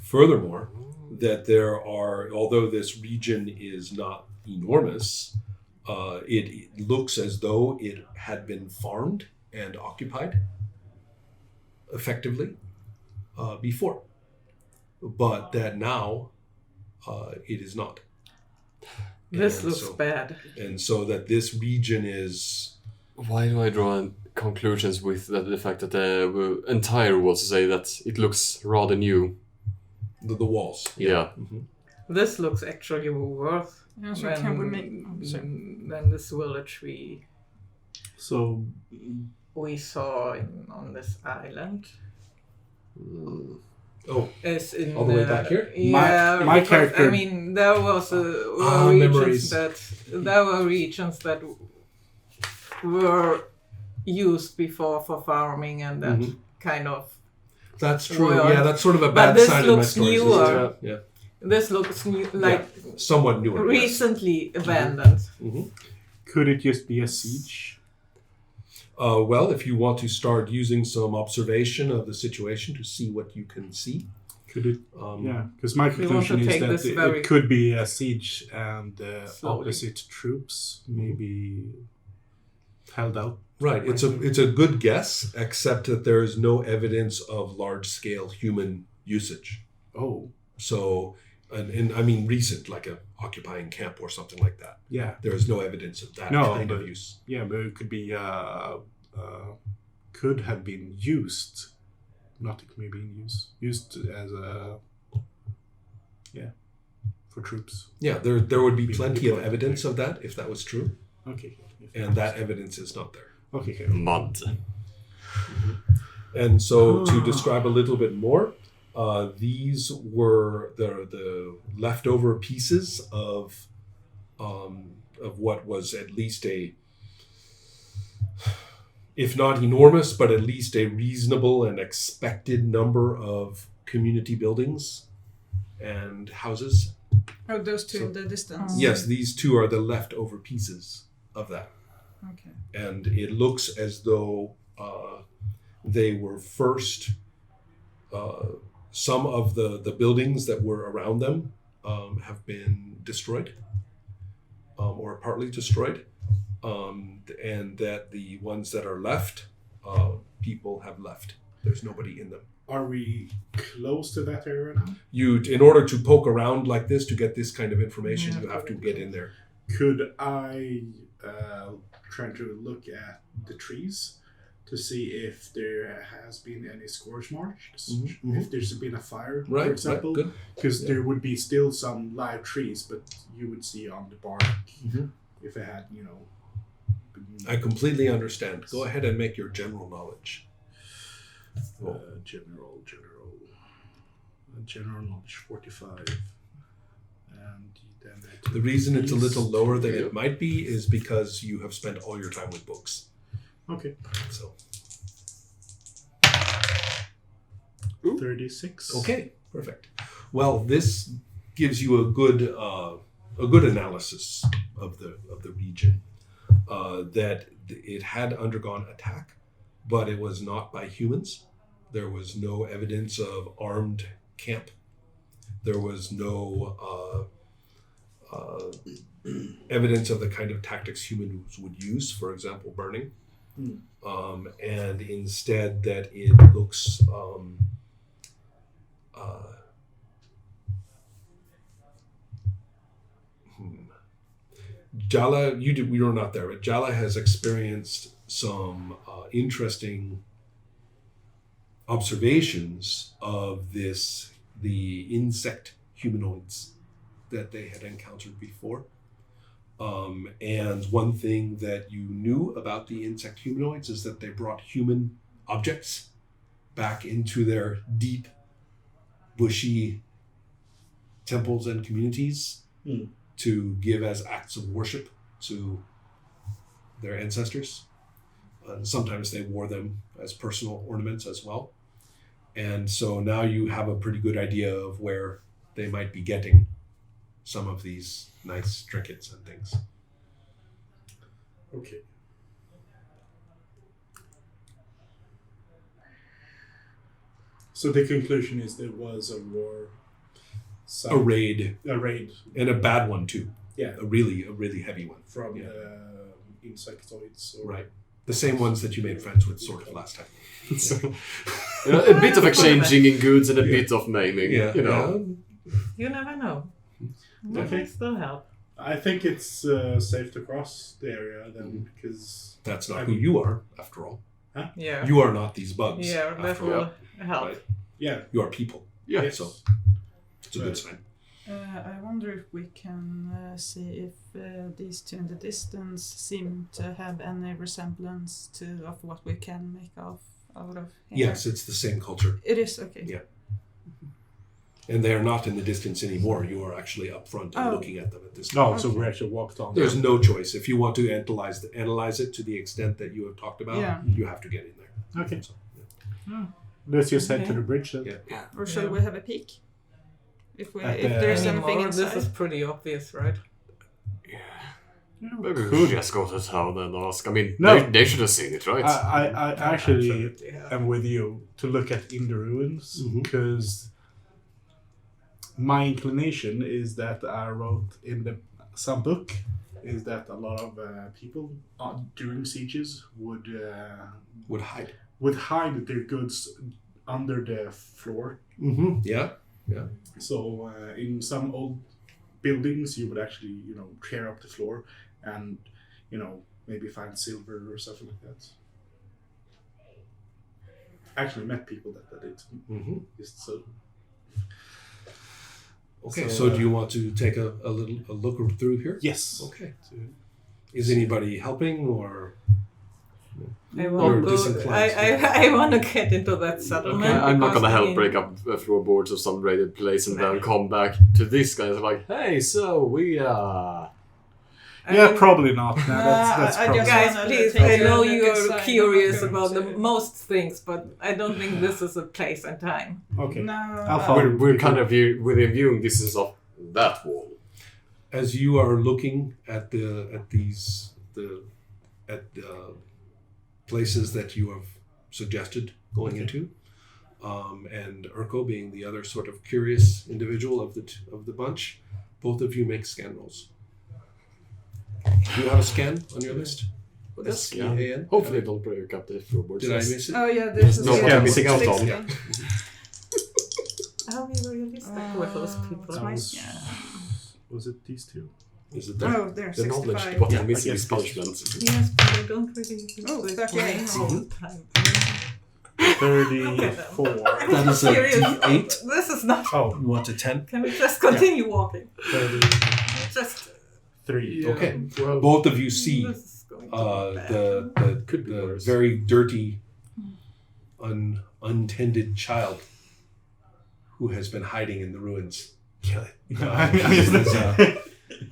Furthermore, that there are, although this region is not enormous, it looks as though it had been farmed and occupied effectively before, but that now it is not. This looks bad. And so that this region is... Why do I draw conclusions with the fact that the entire walls say that it looks rather new? The walls. Yeah. Mm-hmm. This looks actually worse can we make than this village we saw on this island. Oh, Is in all the way back here? Yeah, my character. I mean, there was regions that were used before for farming, and that kind of. That's true. Well, yeah, that's sort of a bad sign in my story. Newer. Yeah. This looks new, like somewhat newer. Recently abandoned. Mm-hmm. Could it just be a siege? Well, if you want to start using some observation of the situation to see what you can see. Could it? Because my conclusion is that it could be a siege and opposite troops maybe held out. Right. It's a good guess, except that there is no evidence of large-scale human usage. Oh. So, and I mean recent, like a occupying camp or something like that. Yeah. There is no evidence of that kind of use. Yeah, but it could be could have been used, not maybe in use, used as for troops. Yeah, there would be plenty of evidence of that if that was true. Okay. And that evidence is not there. Okay. Mud. Mm-hmm. And so to describe a little bit more, these were the leftover pieces of what was at least a, if not enormous, but at least a reasonable and expected number of community buildings and houses. Oh, those two in the distance? Yes, these two are the leftover pieces of that. Okay. And it looks as though they were first, some of the buildings that were around them have been destroyed or partly destroyed. And that the ones that are left, people have left. There's nobody in them. Are we close to that area now? In order to poke around like this to get this kind of information, you have to get in there. Could I try to look at the trees to see if there has been any scorch marks, if there's been a fire, for example? Because there would be still some live trees, but you would see on the bark if it had, I completely understand. Go ahead and make your general knowledge. General knowledge 45. And then the reason it's a little lower than it might be is because you have spent all your time with books. Okay. So 36. Okay, perfect. Well, this gives you a good analysis of the region. That it had undergone attack, but it was not by humans. There was no evidence of armed camp. There was no evidence of the kind of tactics humans would use, for example, burning. And instead that it looks Jala, we were not there, but Jala has experienced some interesting observations of the insect humanoids that they had encountered before. And one thing that you knew about the insect humanoids is that they brought human objects back into their deep, bushy temples and communities to give as acts of worship to their ancestors. Sometimes they wore them as personal ornaments as well. And so now you have a pretty good idea of where they might be getting some of these nice trinkets and things. Okay. So the conclusion is there was a war some A raid, a raid. and a bad one too. Yeah, A really heavy one. from Yeah. insectoids. Or, Right. The same ones that you made friends with sort of last time. So, a bit of exchanging in goods and a bit of maiming. You know. You never know. Maybe Okay. still help. I think it's safe to cross the area then, because That's not who you are, after all. Yeah. You are not these bugs. Yeah, that after will all. help. Right. yeah, You are people. Yeah. yes. So it's a good sign. I wonder if we can see if these two in the distance seem to have any resemblance of what we can make out of here. Yes, it's the same culture. It is, okay. Yeah. And they're not in the distance anymore. You are actually up front and Oh. looking at them at this No, time. so we actually walked on. There's no choice. If you want to analyze it to the extent that you have talked about, Yeah. you have to get in there. Okay. So, yeah. Let's just head to Okay. the bridge then. Yeah. Or shall Yeah. we have a peek? If At if the- there's anything Anymore, inside. this is pretty obvious, right? Maybe we should just go to town and ask. I mean, No. they should have seen it, right? I actually Absolutely, yeah. am with you to look at in the ruins Mhm. because my inclination is that I wrote in some book is that a lot of people during sieges would Would hide. hide their goods under the floor. Mm-hmm. Yeah. So in some old buildings, you would actually tear up the floor and maybe find silver or something like that. Actually met people that did. Mm-hmm. Just so. Okay. So, So, do you want to take a look through here? Yes. Okay. Is anybody helping or? I Or want to. disinclined. I want to get into that settlement. I'm not because, gonna I help mean, break up floorboards of some raided place and No. then come back to this guy and like, hey, so we I Yeah, mean, probably not. No, that's I probably just- Guys, wanna please, take I a know look you're inside. curious Okay. about the most things, but I don't think this is a place and time. okay. No, I'll follow. we're kind of within viewing distance of that wall. As you are looking at the places that you have suggested going Okay. into, and Urko being the other sort of curious individual of the bunch, both of you make scan rolls. Do you have a scan on your list? S-C-A-N? Hopefully, don't break up the floorboards. Did I miss it? Oh yeah, this is No, what I'm missing out on. 16. Are we realistic with those people? Yeah. Was it these two? Is it there? Oh, there's The knowledge, 65. what Yeah, I'm I missing guess is punishment. Yes, but I don't really use Oh, the 38. brain all the time. 34. That is a Serious. D8. This is not. Oh, You want a 10? Can we just continue walking? 33. Just. Okay. Well, Both of you see This is going to be bad. Could be the worse. very dirty, untended child who has been hiding in the ruins. Kill it.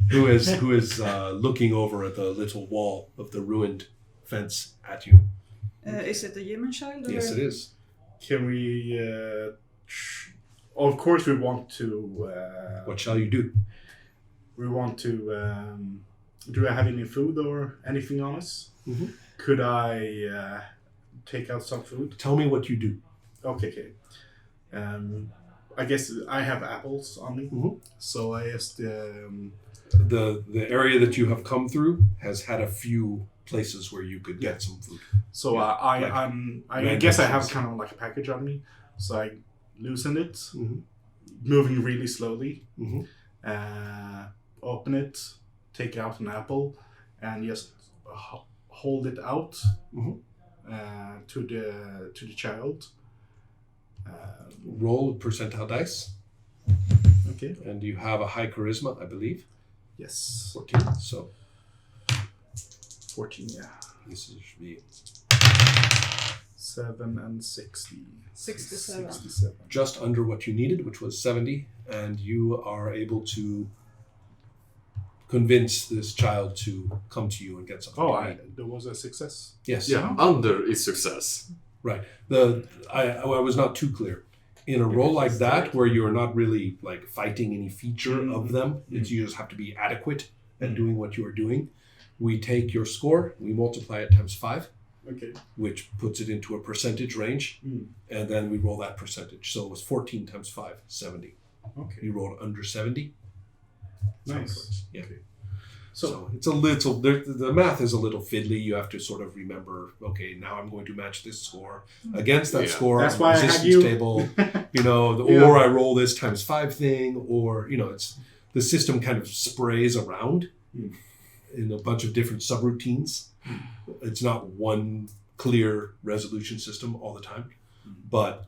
Who is looking over at the little wall of the ruined fence at you. Is it a human child? Or? Yes, it is. Can we? Of course, we want to. What shall you do? We want to. Do I have any food or anything on us? Mhm. Could I take out some food? Tell me what you do. Okay. I guess I have apples on me, Mhm. so I just. The area that you have come through has had a few places where you could get some food. So Yeah, I guess I have kind of like a package on me, so I loosen it, Mhm. moving really slowly. Mhm. Open it, take out an apple, and just hold it out Mhm. to the child. Roll percentile dice, Okay. and you have a high charisma, I believe. Yes. 14. So 14. Yeah. this should be 7 and 60. 67. 67. just under what you needed, which was 70, and you are able to convince this child to come to you and get something. Oh, to eat. there was a success. Yes. Yeah, under is success. I was not too clear. In a role like that, where you're not really like fighting any feature of them, it's you just have to be adequate at doing what you are doing. We take your score, we multiply it times 5, Okay. which puts it into a percentage range, and then we roll that percentage. So it was 14 times 5, 70. Okay. You rolled under 70. Nice. Yeah. Okay. So it's a little, the math is a little fiddly. You have to sort of remember, okay, now I'm going to match this score against that score. That's on why I the had resistance you. table, you know, Yeah. or I roll this times 5 thing, or, you know, it's the system kind of sprays around in a bunch of different subroutines. It's not one clear resolution system all the time, but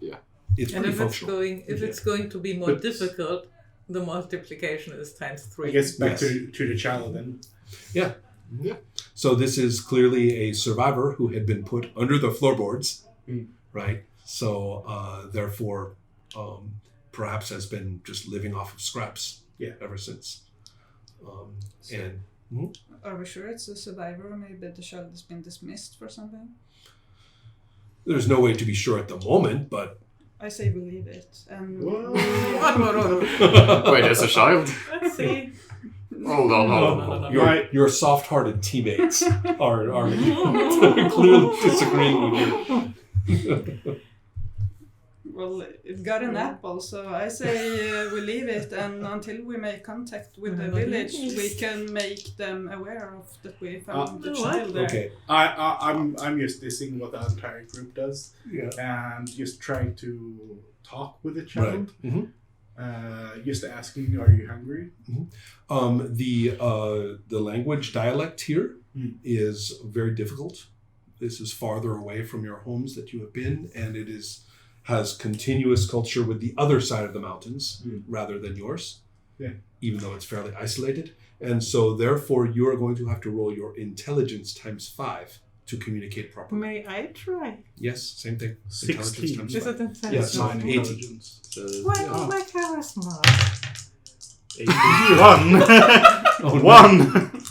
it's And pretty if functional. it's going to be more difficult, the multiplication is times 3. I guess back Yes. to the child then. Yeah. So this is clearly a survivor who had been put under the floorboards, right? So therefore, perhaps has been just living off of scraps ever since. And Are we sure it's a survivor? Maybe the child has been dismissed for something? there's no way to be sure at the moment, but I say we leave it. And Wait, there's a child? Let's see. Hold on. your soft-hearted teammates are clearly disagreeing with you. well, it got an apple, so I say we leave it, and until we make contact with the village, we can make them aware of that we found the child there. Okay. I'm just dissing what the entire group does, and just trying to talk with the child. Right. Just asking, are you hungry? The language dialect here is very difficult. This is farther away from your homes that you have been, and it has continuous culture with the other side of the mountains rather than yours, even though it's fairly isolated. And so therefore you are going to have to roll your intelligence times 5 to communicate properly. May I try? Yes, same thing. 16. Times Is 5. it intelligent? Yes, Mine 80. intelligence. Why not my charisma? 1. 1.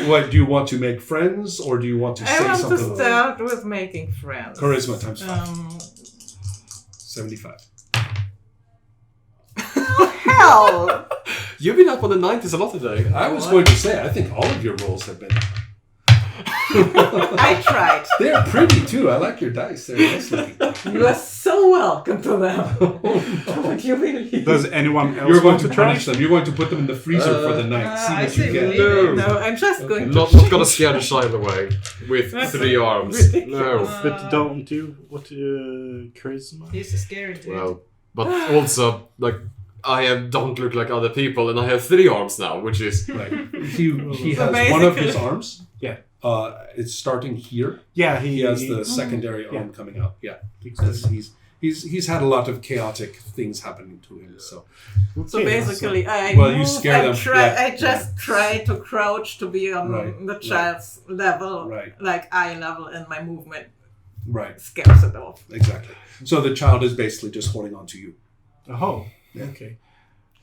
What, do you want to make friends or do you want to I say want something? to start with making friends. Charisma times 5. 75. Hell! You've been up on the 90s a lot today. I was going to say, I think all of your rolls have been. I tried. They're pretty too. I like your dice. They're nice looking. You are so welcome to them. Would you really? Does anyone else You're going want to to try? punish them. You're going to put them in the freezer for the night. See I what you say get. we leave it. No, I'm just going to. Not gonna scare the child away with 3 arms. ridiculous. No. But don't do what charisma. He's a scary dude. Well, but also, like, don't look like other people, and I have 3 arms now, which is Right. He So has one of basically- his arms. Yeah. It's starting here. Yeah, He has the secondary arm coming out. Yeah. He's had a lot of chaotic things happening to him. So So basically, I Well, you move scare and them, yeah. I just try to crouch to be on Right, the child's level, Right. like eye level, and my movement right, scares it off. exactly. So the child is basically just holding on to you. Oh, Yeah. okay.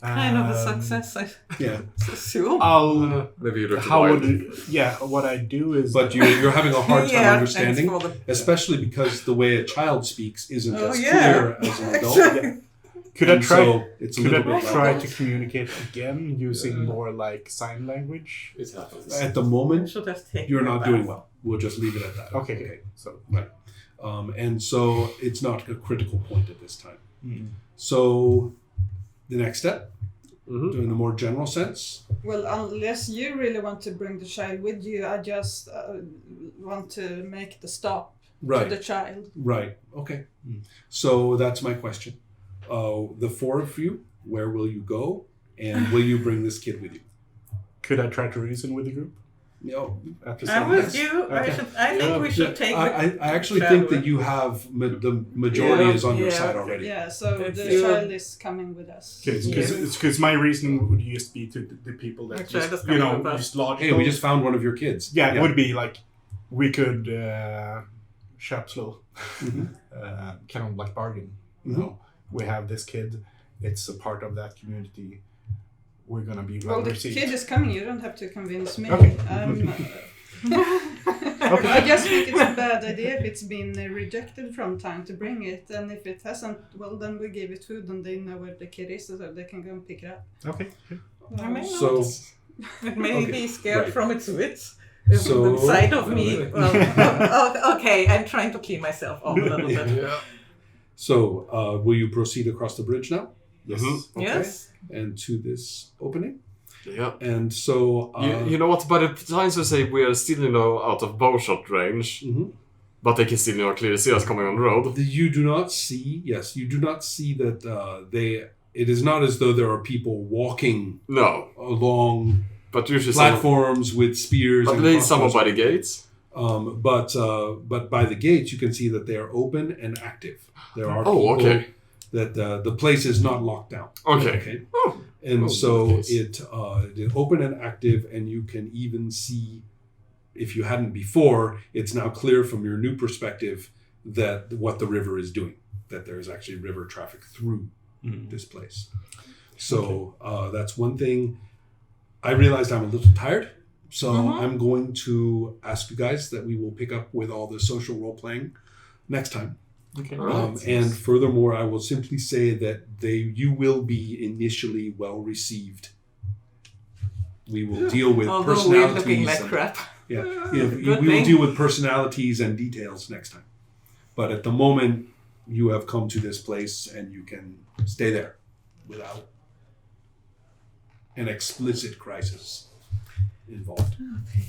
Kind of a success, I Yeah. assume. I'll. maybe you look How wild. would what I do is. But you're having a hard time Yeah, understanding, thanks for the- especially because the way a child speaks isn't Oh, as yeah. clear as an adult. Actually. Could I And try? So it's a Could little I bit try like to communicate again using more like sign language? It happens. at the I moment should have taken you're a not bath. doing well. We'll just leave it at that. Okay. So. Right. And so it's not a critical point at this time. Mm. So the next step, in a more general sense, Well, unless you really want to bring the child with you, I just want to make the stop to right, the child. right, okay. So that's my question. The 4 of you, where will you go, and will you bring this kid with you? Could I try to reason with the group? No, After I'm with Yes. you. Okay. I think we should take I actually child think that with- you have the majority Yeah, is on your yeah. side already. Yeah, so If the you- child is coming with us. Because my reasoning would just be to the people that Actually, just, that's kind of a- just logical. Hey, we just found one of your kids. Yeah, it would be like we could shop slow, kind of like bargain. You know, we have this kid; it's a part of that community. We're gonna be well Well, the received. kid is coming. You don't have to convince me. Okay. I just think it's a bad idea if it's been rejected from time to bring it, and if it hasn't, well, then we give it food and they know where the kid is, so they can go and pick it up. Okay. I may So not. It may be scared right. from its wits. So- The sight of me. Well, okay, I'm trying to clean myself off a little bit. So will you proceed across the bridge now? Yes. Mhm. Okay. Yes. And to this opening. Yeah. And so... You know what? By the times we say we are still, out of bowshot range, mhm. but they can still, clearly see us coming on the road. You do not see... Yes, you do not see that It is not as though there are people walking No. along But usually platforms with spears. But and least someone crossbows. by the gates. But by the gates, you can see that they are open and active. There are people okay. that the place is not locked down. Okay. Oh. And Oh, so nice. it is open and active, and you can even see, if you hadn't before, it's now clear from your new perspective that what the river is doing, that there is actually river traffic through this place. So that's one thing. I realized I'm a little tired, so I'm going to ask you guys that we will pick up with all the social role playing next time. Okay. And furthermore, I will simply say that you will be initially well received. We will deal with Although personalities. we're looking like and- crap. Yeah, Good we will thing. deal with personalities and details next time. But at the moment, you have come to this place and you can stay there without an explicit crisis involved. Okay.